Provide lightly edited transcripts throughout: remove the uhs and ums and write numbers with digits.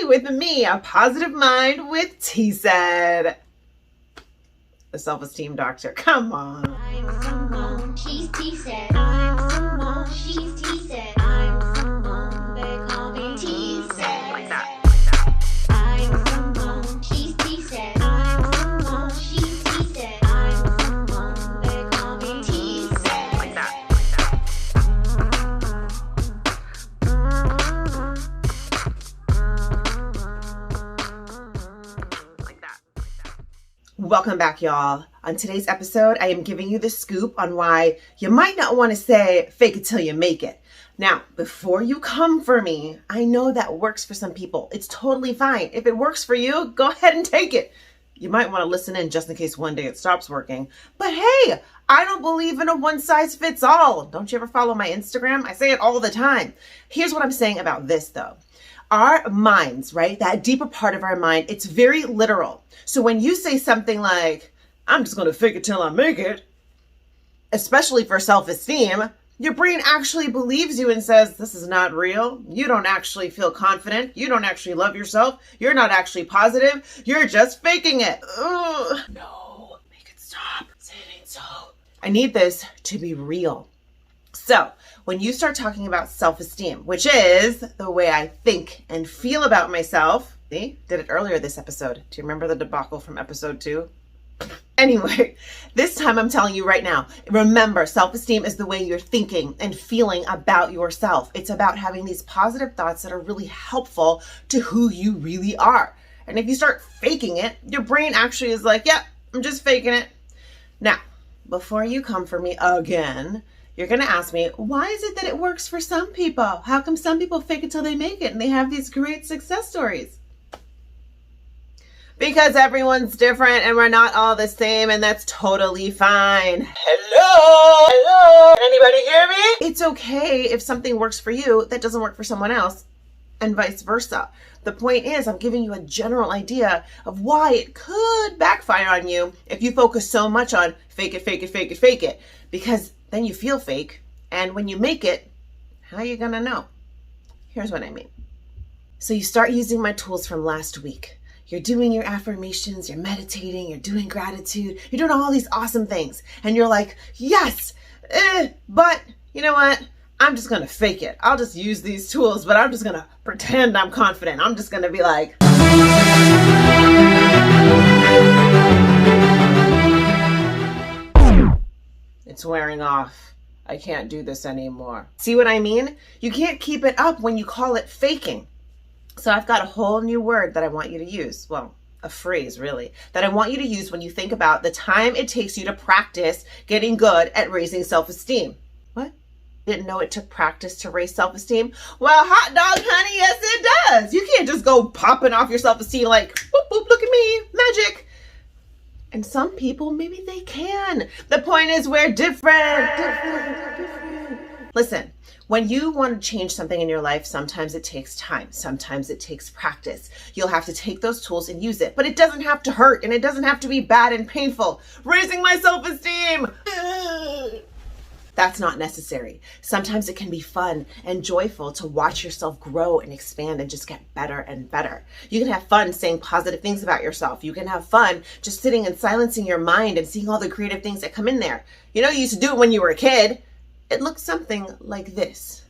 with me, a positive mind with TSED. The self-esteem doctor. Come on. I'm Simone, she's TSED. I'm Simone, she's TSED. I'm Simone, they call me TSED. Like that. I'm Simone, she's TSED. I'm Simone, she's TSED. I'm Simone, they call me TSED. Like that. Welcome back, y'all. On today's episode, I am giving you the scoop on why you might not want to say fake it till you make it. Now, before you come for me, I know that works for some people. It's totally fine. If it works for you, go ahead and take it. You might want to listen in just in case one day it stops working. But hey, I don't believe in a one size fits all. Don't you ever follow my Instagram? I say it all the time. Here's what I'm saying about this though. Our minds, right? That deeper part of our mind, it's very literal. So when you say something like, I'm just going to fake it till I make it, especially for self-esteem, your brain actually believes you and says, this is not real. You don't actually feel confident. You don't actually love yourself. You're not actually positive. You're just faking it. Ugh. No, make it stop. Say it ain't so. I need this to be real. So when you start talking about self-esteem, which is the way I think and feel about myself, see, did it earlier this episode. Do you remember the debacle from episode 2? Anyway, this time I'm telling you right now, remember, self-esteem is the way you're thinking and feeling about yourself. It's about having these positive thoughts that are really helpful to who you really are. And if you start faking it, your brain actually is like, yeah, I'm just faking it. Now, before you come for me again, you're going to ask me, why is it that it works for some people? How come some people fake it till they make it and they have these great success stories? Because everyone's different and we're not all the same, and that's totally fine. Hello? Anybody hear me? It's okay if something works for you that doesn't work for someone else, and vice versa. The point is, I'm giving you a general idea of why it could backfire on you if you focus so much on fake it, fake it, fake it, fake it. Because then you feel fake, and when you make it, how are you gonna know? Here's what I mean. So you start using my tools from last week. You're doing your affirmations, you're meditating, you're doing gratitude, you're doing all these awesome things. And you're like, yes, but you know what? I'm just going to fake it. I'll just use these tools, but I'm just going to pretend I'm confident. I'm just going to be like, it's wearing off. I can't do this anymore. See what I mean? You can't keep it up when you call it faking. So I've got a whole new word that I want you to use. Well, a phrase really, that I want you to use when you think about the time it takes you to practice getting good at raising self-esteem. What? Didn't know it took practice to raise self-esteem? Well, hot dog, honey, yes it does. You can't just go popping off your self-esteem like, boop, boop, look at me, magic. And some people, maybe they can. The point is we're different. Listen. When you want to change something in your life, sometimes it takes time. Sometimes it takes practice. You'll have to take those tools and use it. But it doesn't have to hurt, and it doesn't have to be bad and painful. Raising my self-esteem. That's not necessary. Sometimes it can be fun and joyful to watch yourself grow and expand and just get better and better. You can have fun saying positive things about yourself. You can have fun just sitting and silencing your mind and seeing all the creative things that come in there. You know, you used to do it when you were a kid. It looks something like this.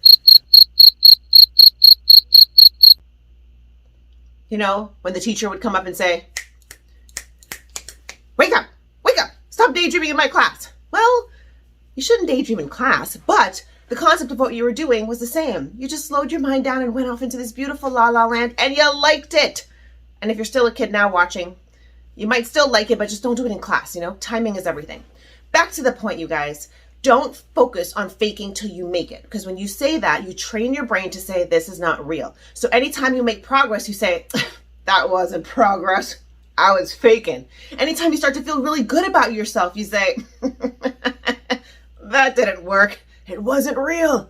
You know, when the teacher would come up and say, wake up, stop daydreaming in my class. Well, you shouldn't daydream in class, but the concept of what you were doing was the same. You just slowed your mind down and went off into this beautiful la la land, and you liked it. And if you're still a kid now watching, you might still like it, but just don't do it in class, you know? Timing is everything. Back to the point, you guys. Don't focus on faking till you make it. Because when you say that, you train your brain to say, this is not real. So anytime you make progress, you say, that wasn't progress. I was faking. Anytime you start to feel really good about yourself, you say, that didn't work. It wasn't real.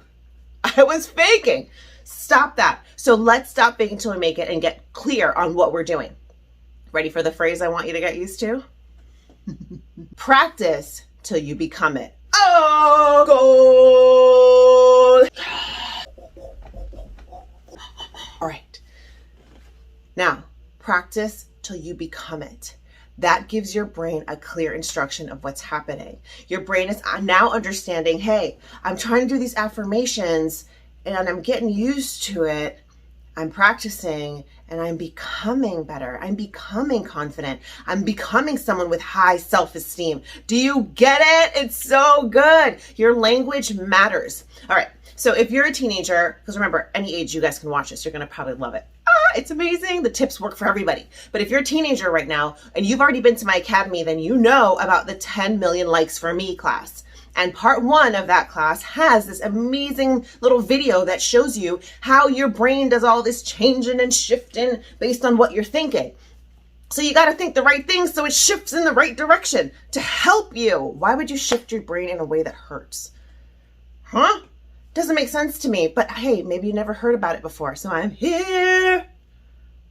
I was faking. Stop that. So let's stop faking till we make it and get clear on what we're doing. Ready for the phrase I want you to get used to? Practice till you become it. Oh, gold. All right. practice till you become it. That gives your brain a clear instruction of what's happening. Your brain is now understanding, hey, I'm trying to do these affirmations and I'm getting used to it. I'm practicing and I'm becoming better. I'm becoming confident. I'm becoming someone with high self-esteem. Do you get it? It's so good. Your language matters. All right. So if you're a teenager, because remember, any age you guys can watch this, you're going to probably love it. It's amazing. The tips work for everybody. But if you're a teenager right now and you've already been to my academy, then you know about the 10 million likes for me class. And part 1 of that class has this amazing little video that shows you how your brain does all this changing and shifting based on what you're thinking. So you got to think the right things so it shifts in the right direction to help you. Why would you shift your brain in a way that hurts? Huh? Doesn't make sense to me, but hey, maybe you never heard about it before. So I'm here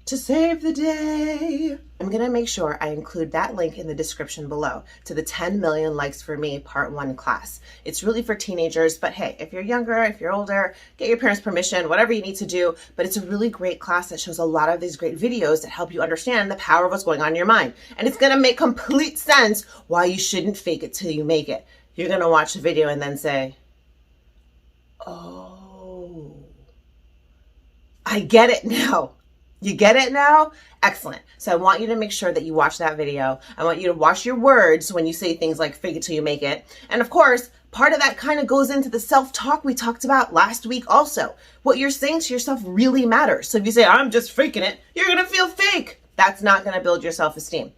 to save the day. I'm going to make sure I include that link in the description below to the 10 million likes for me part 1 class. It's really for teenagers, but hey, if you're younger, if you're older, get your parents' permission, whatever you need to do. But it's a really great class that shows a lot of these great videos that help you understand the power of what's going on in your mind. And it's going to make complete sense why you shouldn't fake it till you make it. You're going to watch the video and then say, oh, I get it now. You get it now? Excellent. So I want you to make sure that you watch that video. I want you to watch your words when you say things like fake it till you make it. And of course, part of that kind of goes into the self-talk we talked about last week also. What you're saying to yourself really matters. So if you say, I'm just faking it, you're going to feel fake. That's not going to build your self-esteem.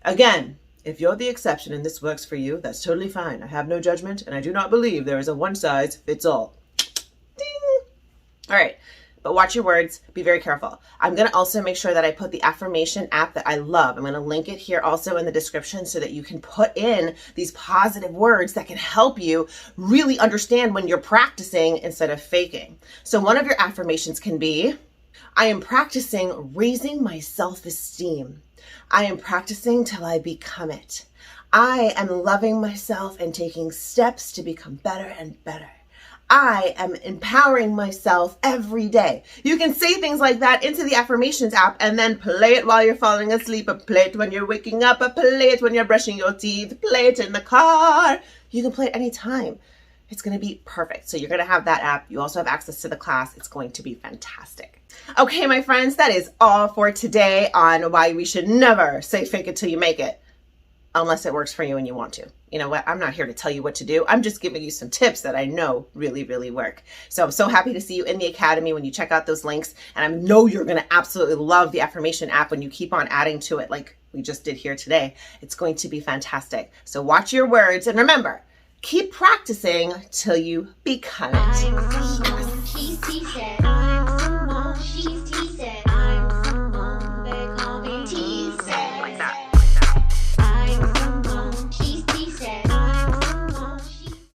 Again, if you're the exception and this works for you, that's totally fine. I have no judgment and I do not believe there is a one size fits all. Ding. All right. But watch your words, be very careful. I'm going to also make sure that I put the affirmation app that I love. I'm going to link it here also in the description so that you can put in these positive words that can help you really understand when you're practicing instead of faking. So one of your affirmations can be, I am practicing raising my self-esteem. I am practicing till I become it. I am loving myself and taking steps to become better and better. I am empowering myself every day. You can say things like that into the affirmations app and then play it while you're falling asleep, or play it when you're waking up, or play it when you're brushing your teeth, play it in the car. You can play it anytime. It's going to be perfect. So you're going to have that app. You also have access to the class. It's going to be fantastic. Okay, my friends, that is all for today on why we should never say fake it till you make it. Unless it works for you and you want to. You know what? I'm not here to tell you what to do. I'm just giving you some tips that I know really, really work. So I'm so happy to see you in the academy when you check out those links. And I know you're going to absolutely love the affirmation app when you keep on adding to it like we just did here today. It's going to be fantastic. So watch your words and remember, keep practicing till you become it. I'm Simone, she's TSED.